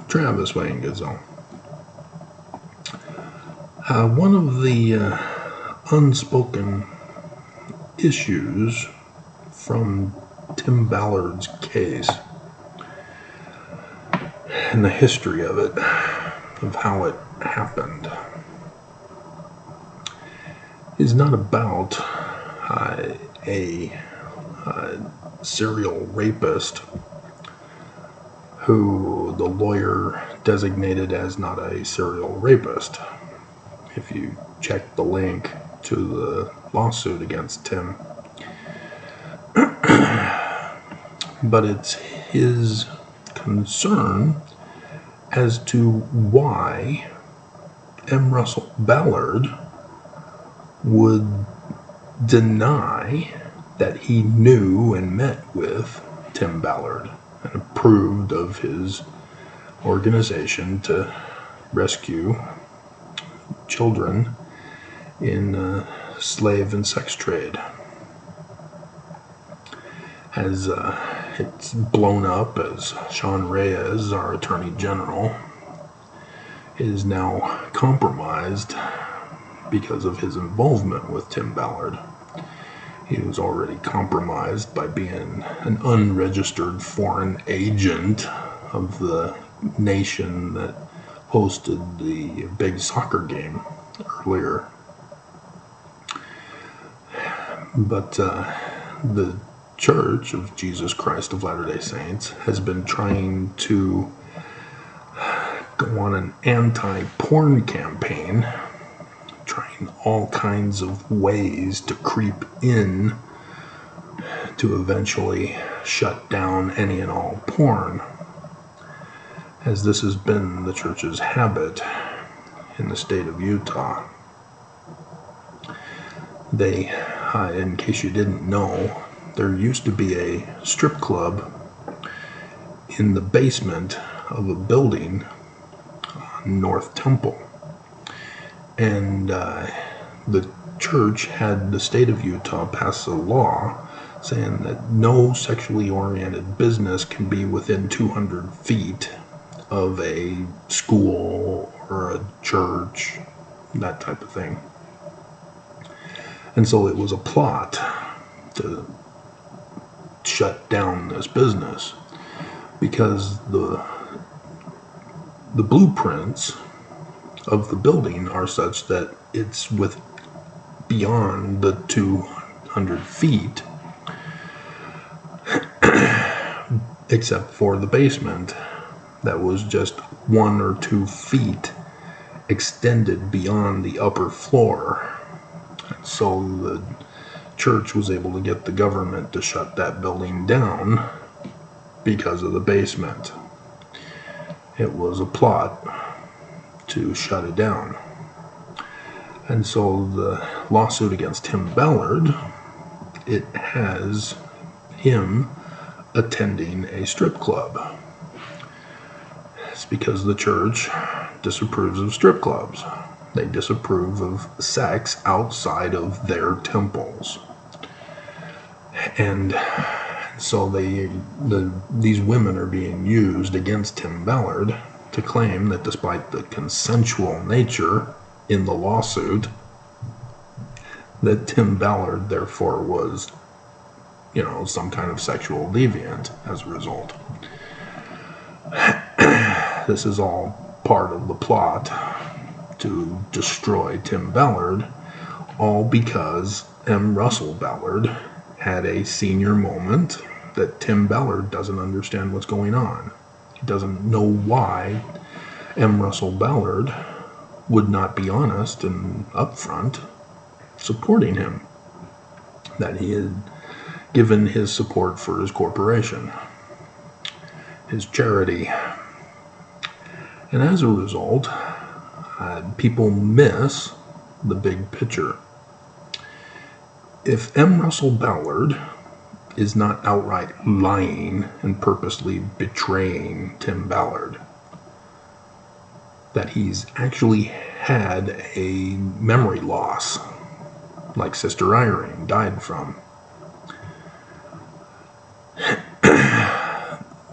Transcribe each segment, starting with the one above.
Travis Wayne Gazelle. One of the unspoken issues from Tim Ballard's case and the history of it, of how it happened, is not about a serial rapist who the lawyer designated as not a serial rapist. If you check the link to the lawsuit against Tim. But it's his concern as to why M. Russell Ballard would deny that he knew and met with Tim Ballard and approved of his organization to rescue children in slave and sex trade. As it's blown up, as Sean Reyes, our Attorney General, is now compromised because of his involvement with Tim Ballard. He was already compromised by being an unregistered foreign agent of the nation that hosted the big soccer game earlier. But the Church of Jesus Christ of Latter-day Saints has been trying to go on an anti-porn campaign, trying all kinds of ways to creep in to eventually shut down any and all porn, as this has been the church's habit in the state of Utah. They, in case you didn't know, there used to be a strip club in the basement of a building on North Temple. And the church had the state of Utah pass a law saying that no sexually oriented business can be within 200 feet of a school or a church, that type of thing. And so it was a plot to shut down this business because the blueprints of the building are such that it's with beyond the 200 feet except for the basement that was just 1 or 2 feet extended beyond the upper floor. So the church was able to get the government to shut that building down because of the basement. It was a plot to shut it down. And so the lawsuit against Tim Ballard, it has him attending a strip club. It's because the church disapproves of strip clubs. They disapprove of sex outside of their temples. And so these women are being used against Tim Ballard to claim that despite the consensual nature in the lawsuit, that Tim Ballard therefore was, some kind of sexual deviant as a result. This is all part of the plot to destroy Tim Ballard, all because M. Russell Ballard had a senior moment that Tim Ballard doesn't understand what's going on. He doesn't know why M. Russell Ballard would not be honest and upfront supporting him, that he had given his support for his corporation, his charity. And as a result, people miss the big picture. If M. Russell Ballard is not outright lying and purposely betraying Tim Ballard, that he's actually had a memory loss, like Sister Irene died from,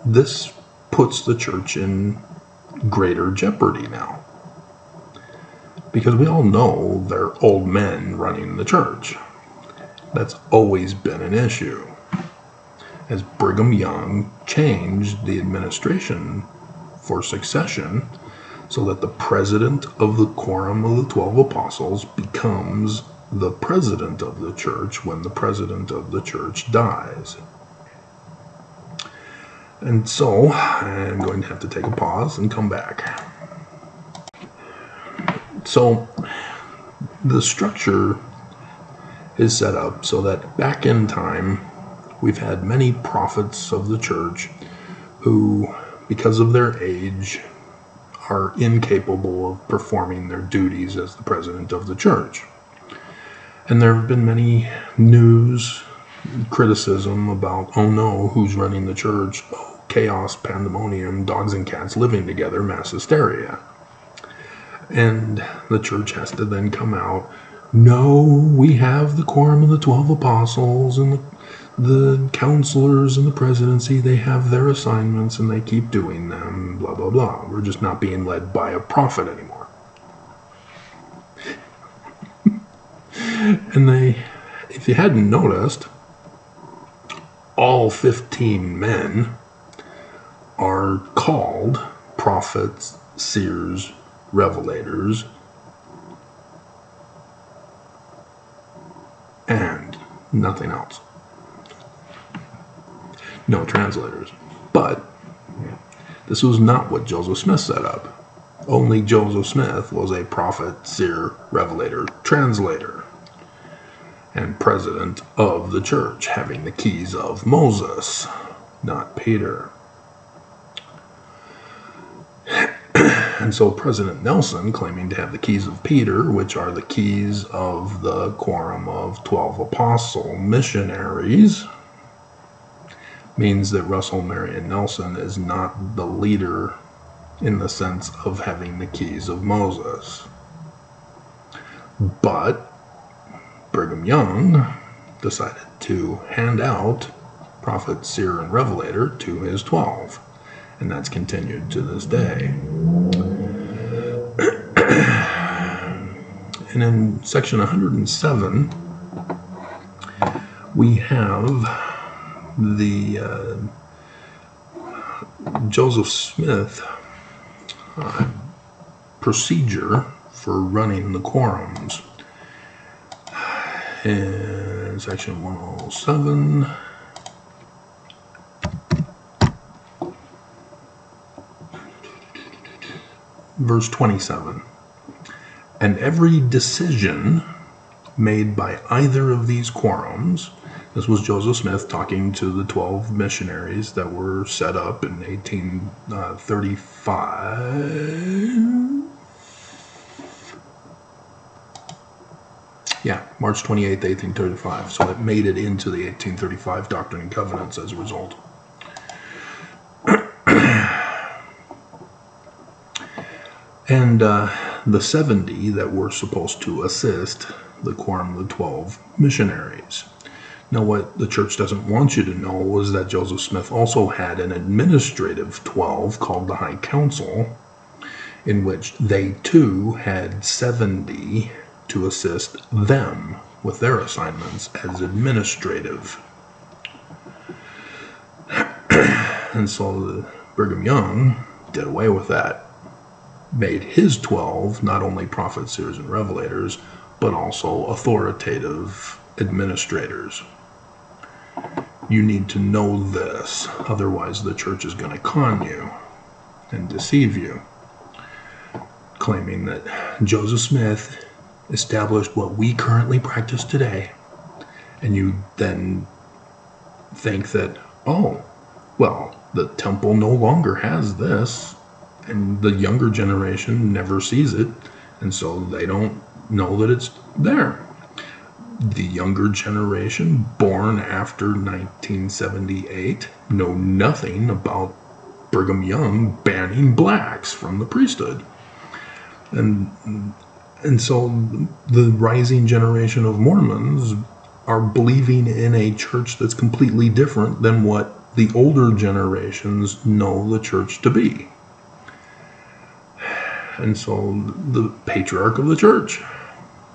this puts the church in greater jeopardy now. Because we all know they're old men running the church. That's always been an issue. As Brigham Young changed the administration for succession so that the president of the Quorum of the 12 Apostles becomes the president of the church when the president of the church dies. And so, I'm going to have to take a pause and come back. So, the structure is set up so that back in time, we've had many prophets of the church who, because of their age, are incapable of performing their duties as the president of the church. And there have been many news criticism about, oh no, who's running the church? Oh, chaos, pandemonium, dogs and cats living together, mass hysteria. And the church has to then come out, no, we have the Quorum of the 12 Apostles and the counselors and the presidency, they have their assignments and they keep doing them, blah, blah, blah. We're just not being led by a prophet anymore. And if you hadn't noticed, all 15 men are called prophets, seers, revelators, and nothing else. No translators. But this was not what Joseph Smith set up. Only Joseph Smith was a prophet, seer, revelator, translator, and president of the church, having the keys of Moses, not Peter. And so President Nelson, claiming to have the keys of Peter, which are the keys of the Quorum of 12 Apostle missionaries, means that Russell Marion Nelson is not the leader in the sense of having the keys of Moses. But Brigham Young decided to hand out prophet, seer, and revelator to his 12. And that's continued to this day. And in section 107, we have the Joseph Smith procedure for running the quorums. In section 107, verse 27. And every decision made by either of these quorums, this was Joseph Smith talking to the 12 missionaries that were set up in 1835. Yeah, March 28th, 1835. So it made it into the 1835 Doctrine and Covenants as a result. And the 70 that were supposed to assist the Quorum of the 12 missionaries. Now, what the church doesn't want you to know was that Joseph Smith also had an administrative 12 called the High Council, in which they too had 70 to assist them with their assignments as administrative. And so Brigham Young did away with that. Made his 12 not only prophets, seers, and revelators, but also authoritative administrators. You need to know this, otherwise the church is going to con you and deceive you, claiming that Joseph Smith established what we currently practice today, and you then think that, oh, well, the temple no longer has this, and the younger generation never sees it, and so they don't know that it's there. The younger generation, born after 1978, know nothing about Brigham Young banning blacks from the priesthood. And so the rising generation of Mormons are believing in a church that's completely different than what the older generations know the church to be. And so the patriarch of the church,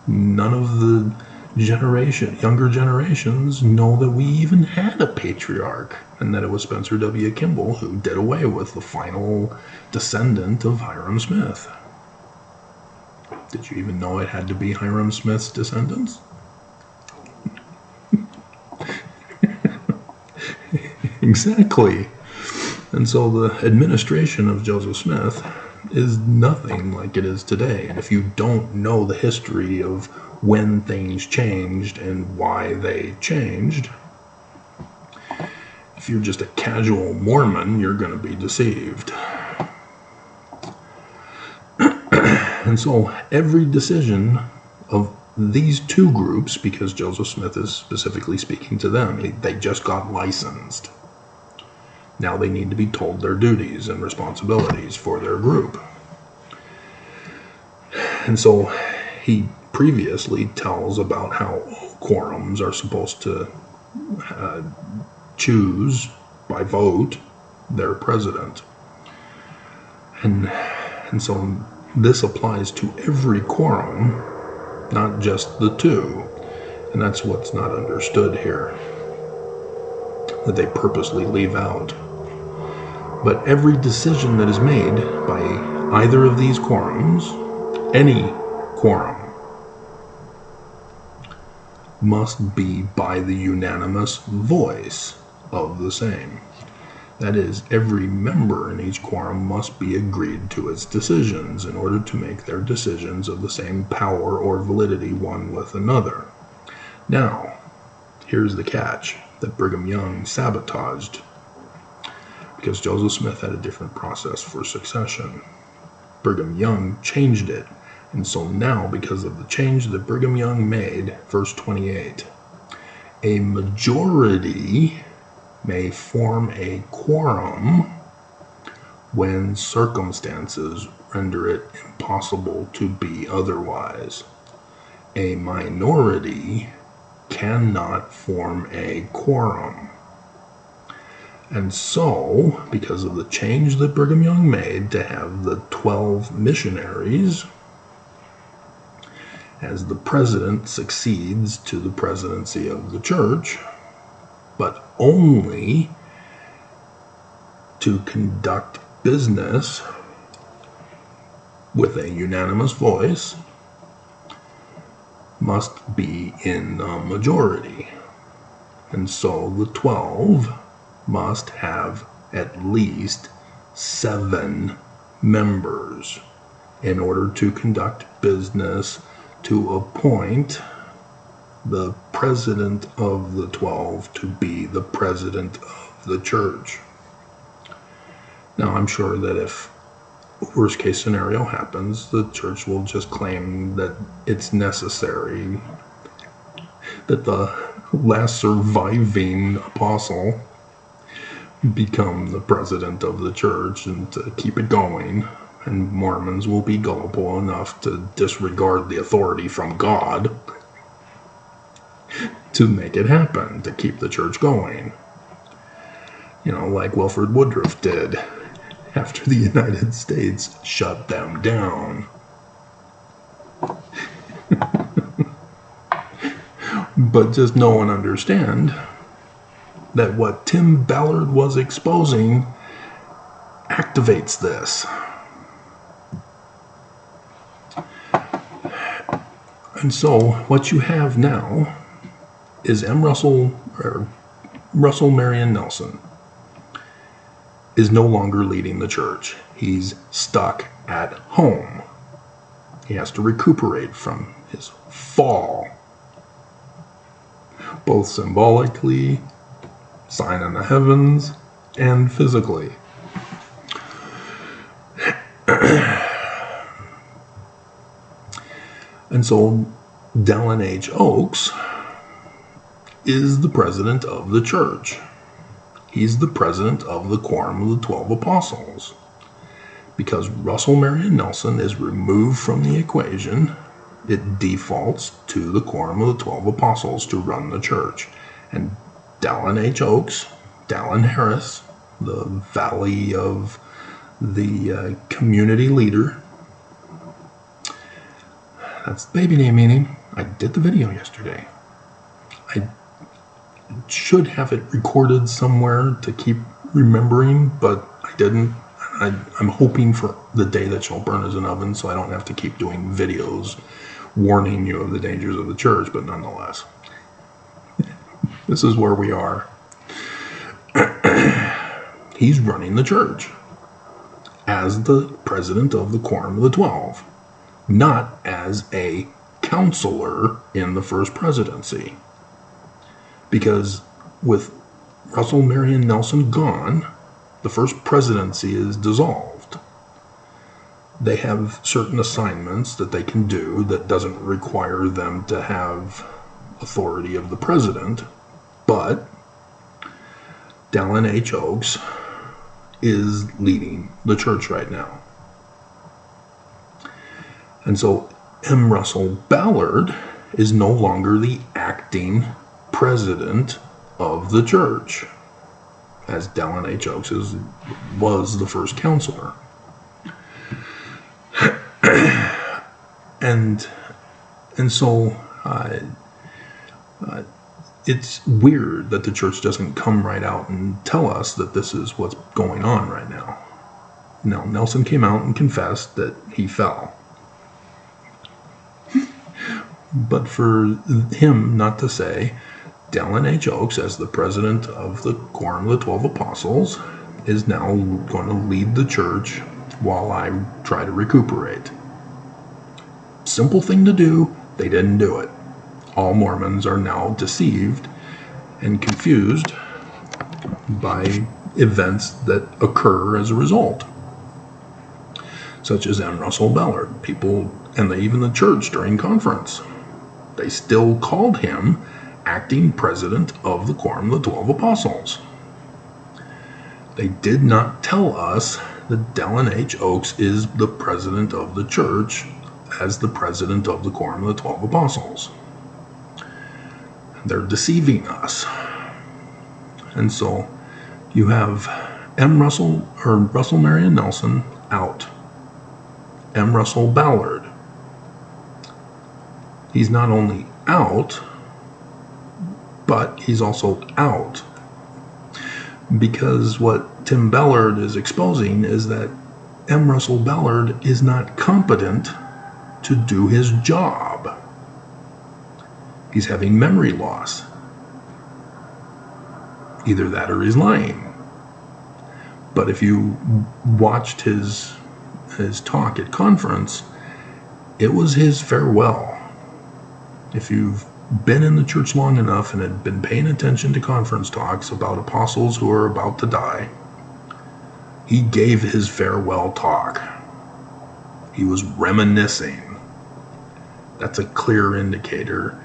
none of the younger generations know that we even had a patriarch, and that it was Spencer W. Kimball who did away with the final descendant of Hiram Smith. Did you even know it had to be Hiram Smith's descendants? Exactly. And so the administration of Joseph Smith is nothing like it is today. And if you don't know the history of when things changed and why they changed, if you're just a casual Mormon, you're going to be deceived. And so every decision of these two groups, because Joseph Smith is specifically speaking to them, they just got licensed. Now they need to be told their duties and responsibilities for their group. And so he previously tells about how quorums are supposed to choose by vote their president. And so this applies to every quorum, not just the two. And that's what's not understood here, that they purposely leave out. But every decision that is made by either of these quorums, any quorum, must be by the unanimous voice of the same. That is, every member in each quorum must be agreed to its decisions in order to make their decisions of the same power or validity one with another. Now, here's the catch that Brigham Young sabotaged, because Joseph Smith had a different process for succession. Brigham Young changed it. And so now, because of the change that Brigham Young made, verse 28, a majority may form a quorum when circumstances render it impossible to be otherwise. A minority cannot form a quorum. And so, because of the change that Brigham Young made to have the 12 missionaries, as the president succeeds to the presidency of the church, but only to conduct business with a unanimous voice, must be in the majority. And so the 12 must have at least 7 members in order to conduct business to appoint the president of the 12 to be the president of the church. Now, I'm sure that if worst case scenario happens, the church will just claim that it's necessary that the last surviving apostle become the president of the church and to keep it going. And Mormons will be gullible enough to disregard the authority from God to make it happen, to keep the church going. You know, like Wilford Woodruff did after the United States shut them down. But just know and understand that what Tim Ballard was exposing activates this. And so what you have now is Russell Marion Nelson is no longer leading the church. He's stuck at home. He has to recuperate from his fall, both symbolically, sign in the heavens, and physically. And so Dallin H. Oaks is the president of the church. He's the president of the Quorum of the 12 Apostles. Because Russell Marion Nelson is removed from the equation, it defaults to the Quorum of the 12 Apostles to run the church. And Dallin H. Oaks, Dallin Harris, the Valley of the community leader, That's the baby name meaning. I did the video yesterday. I should have it recorded somewhere to keep remembering, but I didn't. I'm hoping for the day that shall burn as an oven so I don't have to keep doing videos warning you of the dangers of the church, but nonetheless. This is where we are. He's running the church as the president of the Quorum of the 12, not as a counselor in the first presidency. Because with Russell Marion Nelson gone, the first presidency is dissolved. They have certain assignments that they can do that doesn't require them to have authority of the president, but Dallin H. Oaks is leading the church right now. And so M. Russell Ballard is no longer the acting president of the church, as Dallin H. Oaks was the first counselor. and so it's weird that the church doesn't come right out and tell us that this is what's going on right now. Now, Nelson came out and confessed that he fell. But for him not to say, Dallin H. Oaks, as the president of the Quorum of the 12 Apostles, is now going to lead the church while I try to recuperate. Simple thing to do, they didn't do it. All Mormons are now deceived and confused by events that occur as a result, such as M. Russell Ballard. People, and even the church during conference, they still called him acting president of the Quorum of the 12 Apostles. They did not tell us that Dallin H. Oaks is the president of the church as the president of the Quorum of the 12 Apostles. They're deceiving us. And so you have Russell Marion Nelson out. M. Russell Ballard. He's not only out, but he's also out. Because what Tim Ballard is exposing is that M. Russell Ballard is not competent to do his job. He's having memory loss. Either that or he's lying. But if you watched his talk at conference, it was his farewell. If you've been in the church long enough and had been paying attention to conference talks about apostles who are about to die, he gave his farewell talk. He was reminiscing. That's a clear indicator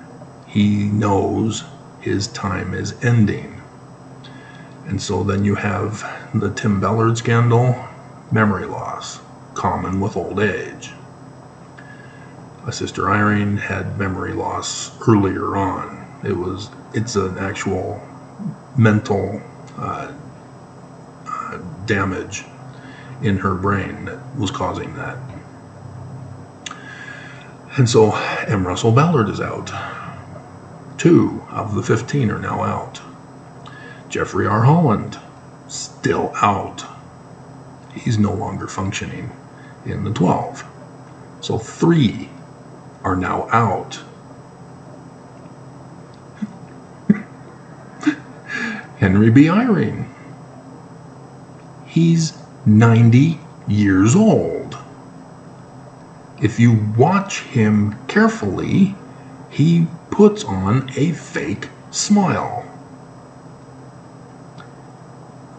he knows his time is ending. And so then you have the Tim Ballard scandal, memory loss, common with old age. Sister Irene had memory loss earlier on. It's an actual mental damage in her brain that was causing that. And so M. Russell Ballard is out. 2 of the 15 are now out. Jeffrey R. Holland, still out. He's no longer functioning in the 12. So 3 are now out. Henry B. Eyring. He's 90 years old. If you watch him carefully, he puts on a fake smile.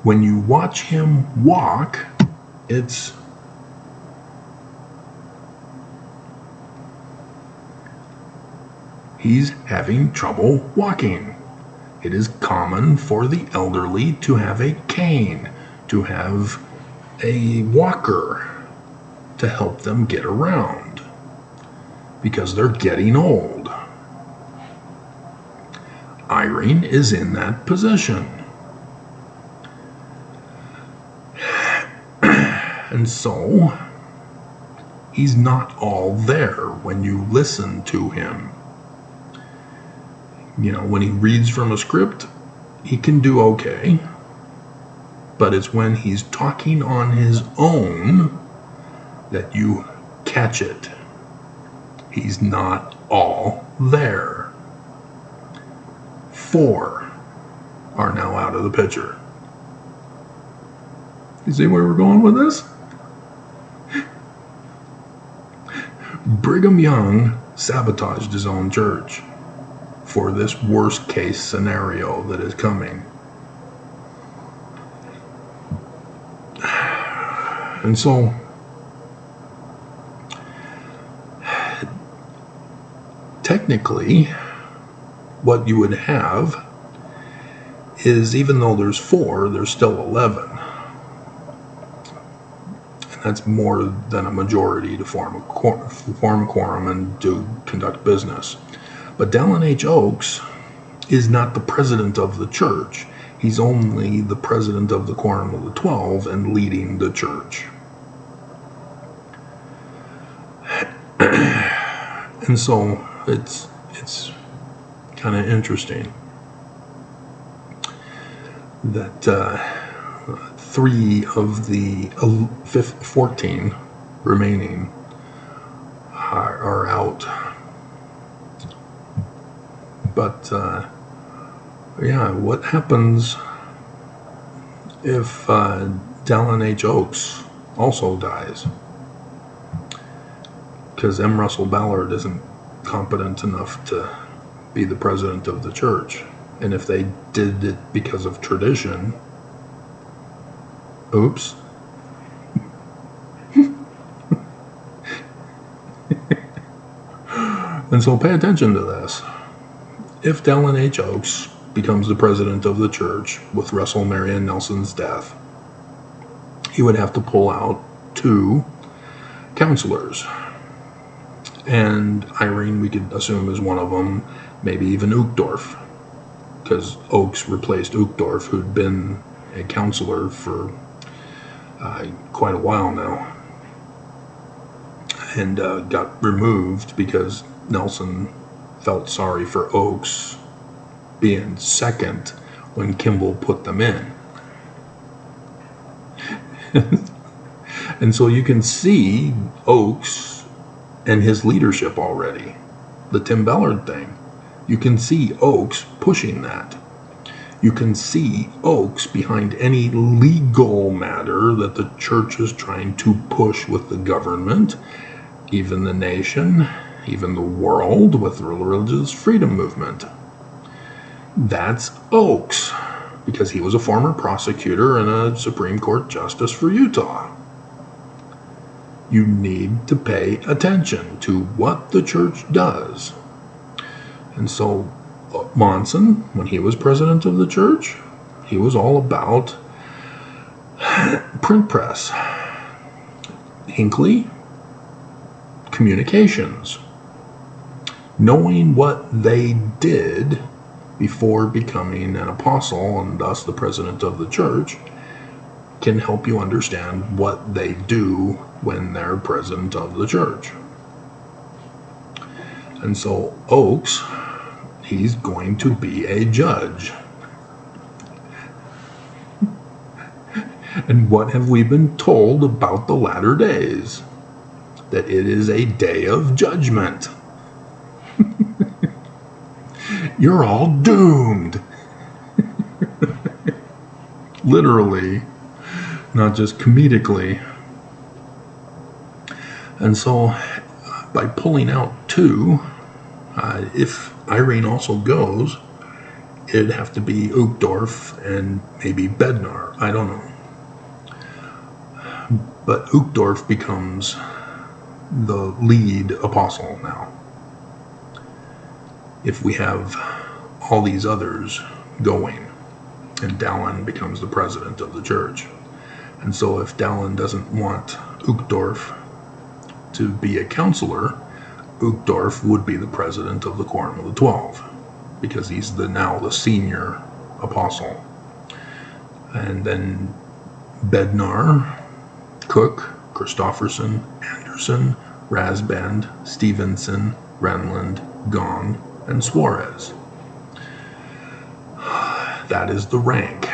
When you watch him walk, he's having trouble walking. It is common for the elderly to have a cane, to have a walker to help them get around, because they're getting old. Eyring is in that position. And so He's not all there when you listen to him. When he reads from a script, he can do okay. But it's when he's talking on his own that you catch it. He's not all there. 4 are now out of the picture. You see where we're going with this? Brigham Young sabotaged his own church for this worst case scenario that is coming. And so, technically, what you would have is, even though there's 4, there's still 11. And that's more than a majority to form a quorum and to conduct business. But Dallin H. Oaks is not the president of the church. He's only the president of the Quorum of the 12 and leading the church. And so it's kind of interesting that 3 of the 14 remaining are out. But what happens if Dallin H. Oaks also dies? Because M. Russell Ballard isn't competent enough to be the president of the church. And if they did it because of tradition, oops. And so pay attention to this. If Dallin H. Oaks becomes the president of the church with Russell Marion Nelson's death, he would have to pull out 2 counselors. And Irene, we could assume, is one of them, maybe even Uchtdorf, because Oaks replaced Uchtdorf, who'd been a counselor for quite a while now, and got removed because Nelson felt sorry for Oaks being second when Kimball put them in. And so you can see Oaks and his leadership already. The Tim Ballard thing. You can see Oaks pushing that. You can see Oaks behind any legal matter that the church is trying to push with the government, even the nation, even the world with the religious freedom movement. That's Oaks, because he was a former prosecutor and a Supreme Court justice for Utah. You need to pay attention to what the church does. And so Monson, when he was president of the church, he was all about print press. Hinckley, communications. Knowing what they did before becoming an apostle and thus the president of the church can help you understand what they do when they're president of the church. And so Oaks, he's going to be a judge. And what have we been told about the latter days? That it is a day of judgment. You're all doomed. Literally, not just comedically. And so, by pulling out 2, if Irene also goes, it'd have to be Uchtdorf and maybe Bednar. I don't know. But Uchtdorf becomes the lead apostle now. If we have all these others going, and Dallin becomes the president of the church. And so if Dallin doesn't want Uchtdorf to be a counselor, Uchtdorf would be the president of the Quorum of the 12, because he's now the senior apostle. And then Bednar, Cook, Christofferson, Anderson, Rasband, Stevenson, Renland, Gong, and Suarez. That is the rank.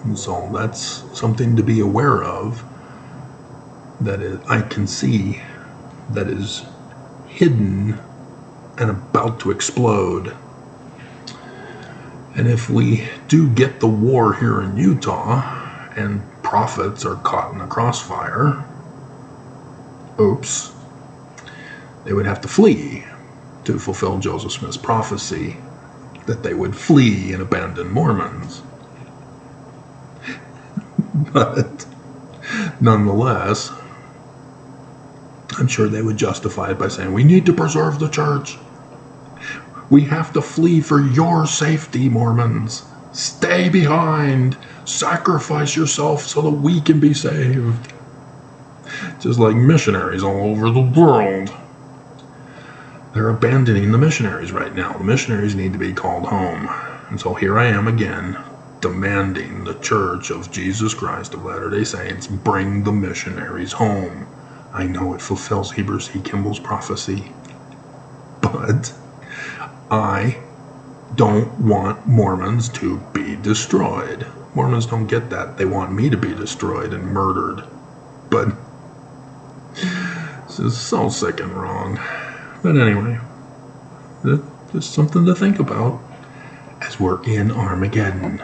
And so that's something to be aware of, that I can see that is hidden and about to explode. And if we do get the war here in Utah and prophets are caught in the crossfire, oops, they would have to flee to fulfill Joseph Smith's prophecy that they would flee and abandon Mormons. But nonetheless, I'm sure they would justify it by saying, we need to preserve the church. We have to flee for your safety, Mormons. Stay behind. Sacrifice yourself so that we can be saved. Just like missionaries all over the world. They're abandoning the missionaries right now. The missionaries need to be called home. And so here I am again, demanding the Church of Jesus Christ of Latter-day Saints bring the missionaries home. I know it fulfills Heber C. Kimball's prophecy, but I don't want Mormons to be destroyed. Mormons don't get that. They want me to be destroyed and murdered. But this is so sick and wrong. But anyway, just something to think about as we're in Armageddon.